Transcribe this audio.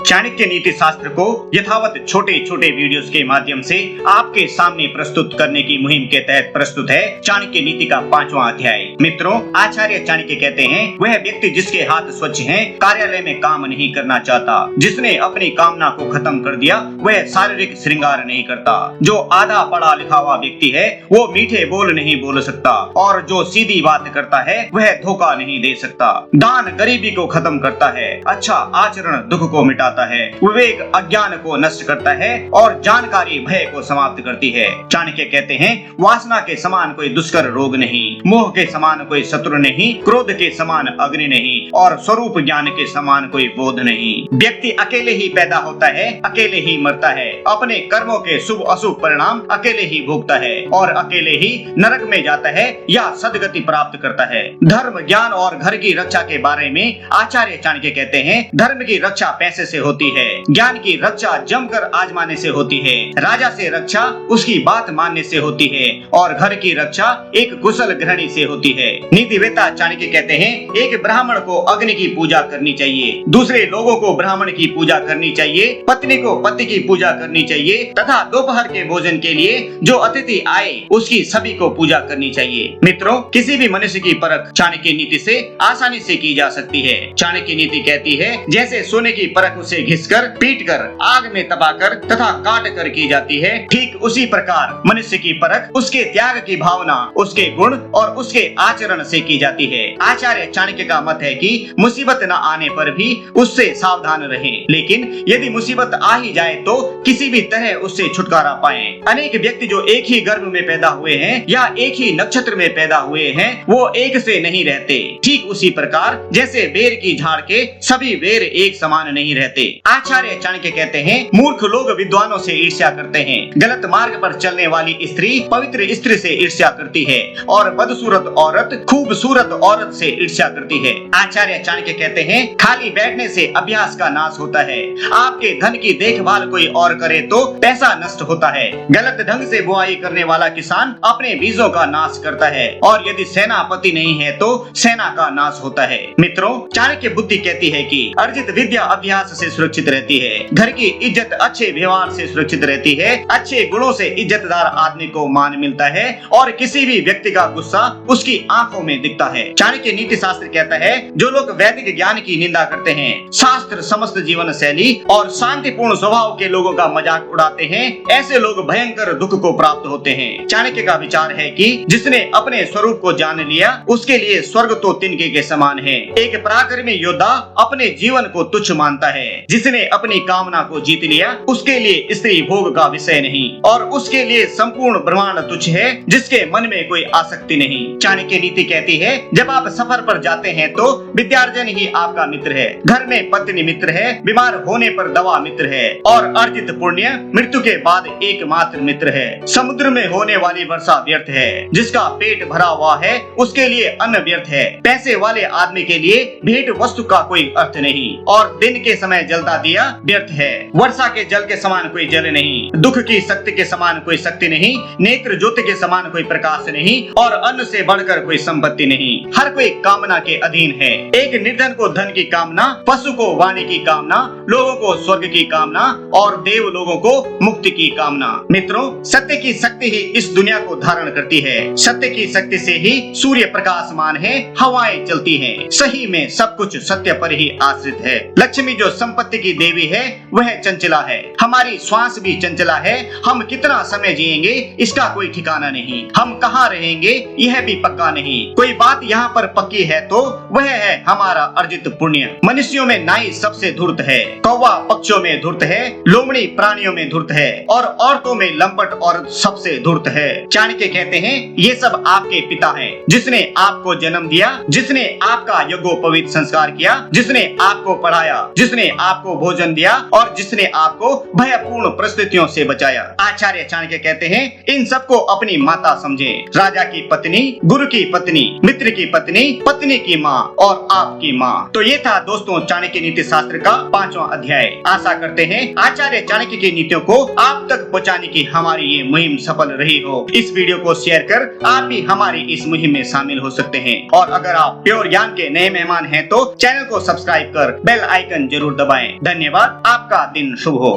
चाणक्य नीति शास्त्र को यथावत छोटे छोटे वीडियोस के माध्यम से आपके सामने प्रस्तुत करने की मुहिम के तहत प्रस्तुत है चाणक्य नीति का 5वां अध्याय। मित्रों, आचार्य चाणक्य कहते हैं वह व्यक्ति जिसके हाथ स्वच्छ हैं, कार्यालय में काम नहीं करना चाहता। जिसने अपनी कामना को खत्म कर दिया वह शारीरिक श्रृंगार नहीं करता। जो आधा पढ़ा लिखा हुआ व्यक्ति है वो मीठे बोल नहीं बोल सकता, और जो सीधी बात करता है वह धोखा नहीं दे सकता। दान गरीबी को खत्म करता है, अच्छा आचरण दुख को मिटाता है, विवेक अज्ञान को नष्ट करता है और जानकारी भय को समाप्त करती है। चाणक्य कहते हैं वासना के समान कोई दुष्कर रोग नहीं, मोह के समान कोई शत्रु नहीं, क्रोध के समान अग्नि नहीं, और स्वरूप ज्ञान के समान कोई बोध नहीं। व्यक्ति अकेले ही पैदा होता है, अकेले ही मरता है, अपने कर्मों के शुभ अशुभ परिणाम अकेले ही भोगता है और अकेले ही नरक में जाता है या सदगति प्राप्त करता है। धर्म, ज्ञान और घर की रक्षा के बारे में आचार्य चाणक्य कहते हैं धर्म की रक्षा पैसे से होती है, ज्ञान की रक्षा जमकर आजमाने से होती है, राजा से रक्षा उसकी बात मानने से होती है, और घर की रक्षा एक कुशल गृहिणी से होती है। नीतिवेत्ता चाणक्य कहते हैं एक ब्राह्मण को अग्नि की पूजा करनी चाहिए, दूसरे लोगों को ब्राह्मण की पूजा करनी चाहिए, पत्नी को पति की पूजा करनी चाहिए, तथा दोपहर के भोजन के लिए जो अतिथि आए उसकी सभी को पूजा करनी चाहिए। मित्रों, किसी भी मनुष्य की परख चाणक्य नीति से आसानी से की जा सकती है। चाणक्य नीति कहती है जैसे सोने की परख उसे घिसकर, पीटकर, आग में तपाकर तथा काट कर की जाती है, ठीक उसी प्रकार मनुष्य की परख उसके त्याग की भावना, उसके गुण और उसके आचरण से की जाती है। आचार्य चाणक्य का मत है कि मुसीबत न आने पर भी उससे सावधान रहें, लेकिन यदि मुसीबत आ ही जाए तो किसी भी तरह उससे छुटकारा पाएं। अनेक व्यक्ति जो एक ही गर्भ में पैदा हुए हैं या एक ही नक्षत्र में पैदा हुए हैं वो एक से नहीं रहते। ठीक उसी प्रकार जैसे बेर की झाड़ के सभी बेर एक समान नहीं रहते। आचार्य चाणक्य कहते हैं मूर्ख लोग विद्वानों से ईर्ष्या करते हैं, गलत मार्ग पर चलने वाली स्त्री पवित्र स्त्री से ईर्ष्या करती है और बदसूरत औरत खूबसूरत औरत से ईर्ष्या करती है। आचार्य चाणक्य कहते हैं खाली बैठने से अभ्यास का नाश होता है। आपके धन की देखभाल कोई और करे तो पैसा नष्ट होता है। गलत ढंग से बुआई करने वाला किसान अपने बीजों का नाश करता है, और यदि सेनापति नहीं है तो सेना का नाश होता है। मित्रों, चाणक्य बुद्धि कहती है कि अर्जित विद्या अभ्यास से सुरक्षित रहती है, घर की इज्जत अच्छे व्यवहार से सुरक्षित रहती है, अच्छे गुणों से इज्जतदार आदमी को मान मिलता है और किसी भी व्यक्ति का गुस्सा उसकी आंखों में दिखता है। चाणक्य नीति शास्त्र कहता है जो लोग वैदिक ज्ञान की निंदा करते हैं, शास्त्र समस्त जीवन शैली और शांतिपूर्ण स्वभाव के लोगों का मजाक उड़ाते हैं, ऐसे लोग भयंकर दुख को प्राप्त होते हैं। चाणक्य का विचार है कि जिसने अपने स्वरूप को जान लिया उसके लिए स्वर्ग तो तिनके के समान है। एक पराक्रमी योद्धा अपने जीवन को तुच्छ मानता है, जिसने अपनी कामना को जीत लिया उसके लिए स्त्री भोग का विषय नहीं, और उसके लिए संपूर्ण ब्रह्मांड तुच्छ है जिसके मन में कोई आसक्ति नहीं। चाणक्य नीति कहती है जब आप सफर पर जाते हैं तो विद्यार्जन ही आपका मित्र है, घर में पत्नी मित्र है, बीमार होने पर दवा मित्र है, और अर्जित पुण्य मृत्यु के बाद एकमात्र मित्र है। समुद्र में होने वाली वर्षा व्यर्थ है, जिसका पेट भरा हुआ है उसके लिए अन्न व्यर्थ है, पैसे वाले आदमी के लिए भेंट वस्तु का कोई अर्थ नहीं, और दिन के समय जलता दिया व्यर्थ है। वर्षा के जल के समान कोई जल नहीं, दुख की शक्ति के समान कोई शक्ति नहीं, नेत्र ज्योति के समान कोई प्रकाश नहीं, और अन्न से बढ़कर कोई संपत्ति नहीं। हर कोई कामना के अधीन है। एक निर्धन को धन की कामना, पशु को वाणी की कामना, लोगों को स्वर्ग की कामना और देव लोगों को मुक्ति की कामना। मित्रों, सत्य की शक्ति ही इस दुनिया को धारण करती है। सत्य की शक्ति से ही सूर्य प्रकाशमान है, हवाएं चलती हैं। सही में सब कुछ सत्य पर ही आश्रित है। लक्ष्मी जो संपत्ति की देवी है वह चंचला है, हमारी श्वास भी चंचला है। हम कितना समय जिएंगे इसका कोई ठिकाना नहीं, हम कहाँ रहेंगे यह भी पक्का नहीं। कोई बात यहाँ पर पक्की है तो वह है हमारा अर्जित पुण्य। मनुष्यों में नाई सबसे धूर्त है, कौवा पक्षियों में धूर्त है, लोमड़ी प्राणियों में धूर्त है, और औरतों में लंपट औरत सबसे धूर्त है। चाणक्य कहते हैं ये सब आपके पिता हैं, जिसने आपको जन्म दिया, जिसने आपका यज्ञोपवीत संस्कार किया, जिसने आपको पढ़ाया, जिसने आपको भोजन दिया और जिसने आपको भयपूर्ण परिस्थितियों से बचाया। आचार्य चाणक्य कहते हैं इन सबको अपनी माता समझें, राजा की पत्नी, गुरु की पत्नी, मित्र की पत्नी, पत्नी की माँ और आपकी माँ। तो ये था दोस्तों चाणक्य नीति शास्त्र का 5वां अध्याय। आशा करते हैं आचार्य चाणक्य की नीतियों को आप तक पहुँचाने की हमारी ये मुहिम सफल रही हो। इस वीडियो को शेयर कर आप भी हमारी इस मुहिम में शामिल हो सकते हैं, और अगर आप प्योर ज्ञान के नए मेहमान हैं तो चैनल को सब्सक्राइब कर बेल आइकन जरूर दबाएं। दबाएं। धन्यवाद। आपका दिन शुभ हो।